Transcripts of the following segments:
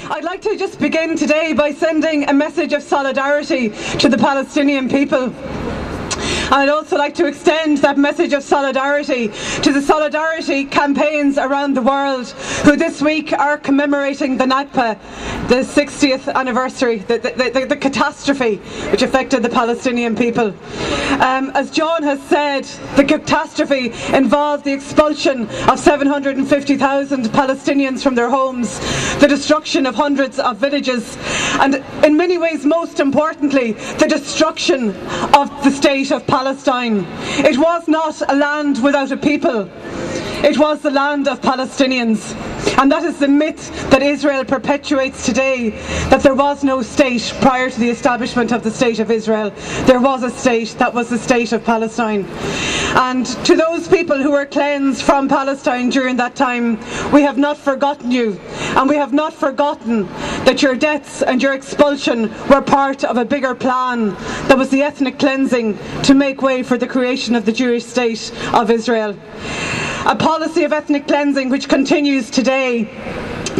I'd like to just begin today by sending a message of solidarity to the Palestinian people. And I'd also like to extend that message of solidarity to the solidarity campaigns around the world who this week are commemorating the Nakba, the 60th anniversary, the catastrophe which affected the Palestinian people. As John has said, the catastrophe involved the expulsion of 750,000 Palestinians from their homes, the destruction of hundreds of villages, and in many ways, most importantly, the destruction of the state of Palestine. It was not a land without a people. It was the land of Palestinians. And that is the myth that Israel perpetuates today, that there was no state prior to the establishment of the State of Israel. There was a state, that was the State of Palestine. And to those people who were cleansed from Palestine during that time, we have not forgotten you, and we have not forgotten that your deaths and your expulsion were part of a bigger plan that was the ethnic cleansing to make way for the creation of the Jewish state of Israel. A policy of ethnic cleansing which continues today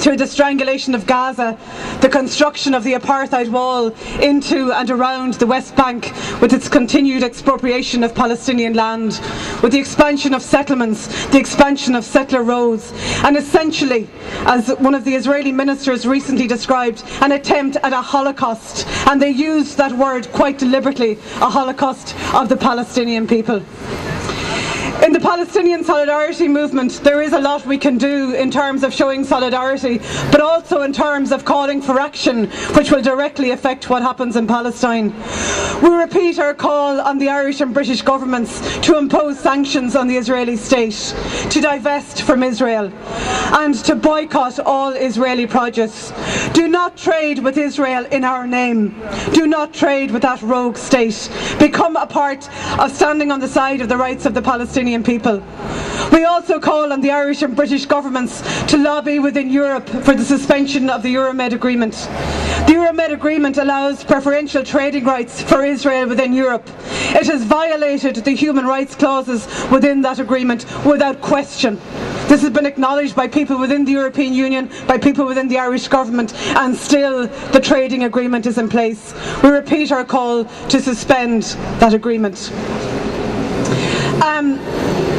through the strangulation of Gaza, the construction of the apartheid wall into and around the West Bank with its continued expropriation of Palestinian land, with the expansion of settlements, the expansion of settler roads, and essentially, as one of the Israeli ministers recently described, an attempt at a Holocaust, and they used that word quite deliberately, a Holocaust of the Palestinian people. In the Palestinian Solidarity Movement, there is a lot we can do in terms of showing solidarity, but also in terms of calling for action which will directly affect what happens in Palestine. We repeat our call on the Irish and British governments to impose sanctions on the Israeli state, to divest from Israel, and to boycott all Israeli produce. Do not trade with Israel in our name. Do not trade with that rogue state. Become a part of standing on the side of the rights of the Palestinian people. We also call on the Irish and British governments to lobby within Europe for the suspension of the Euromed Agreement. The Euromed Agreement allows preferential trading rights for Israel within Europe. It has violated the human rights clauses within that agreement without question. This has been acknowledged by people within the European Union, by people within the Irish government, and still the trading agreement is in place. We repeat our call to suspend that agreement.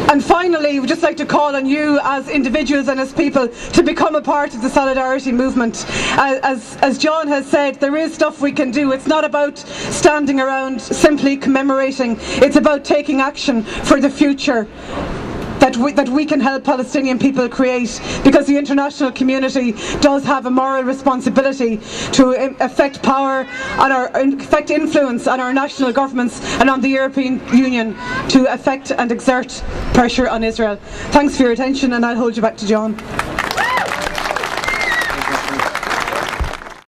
And finally, we'd just like to call on you as individuals and as people to become a part of the solidarity movement. As John has said, there is stuff we can do. It's not about standing around simply commemorating. It's about taking action for the future that we can help Palestinian people create, because the international community does have a moral responsibility to affect power on affect influence on our national governments and on the European Union to affect and exert pressure on Israel. Thanks for your attention, and I'll hold you back to John.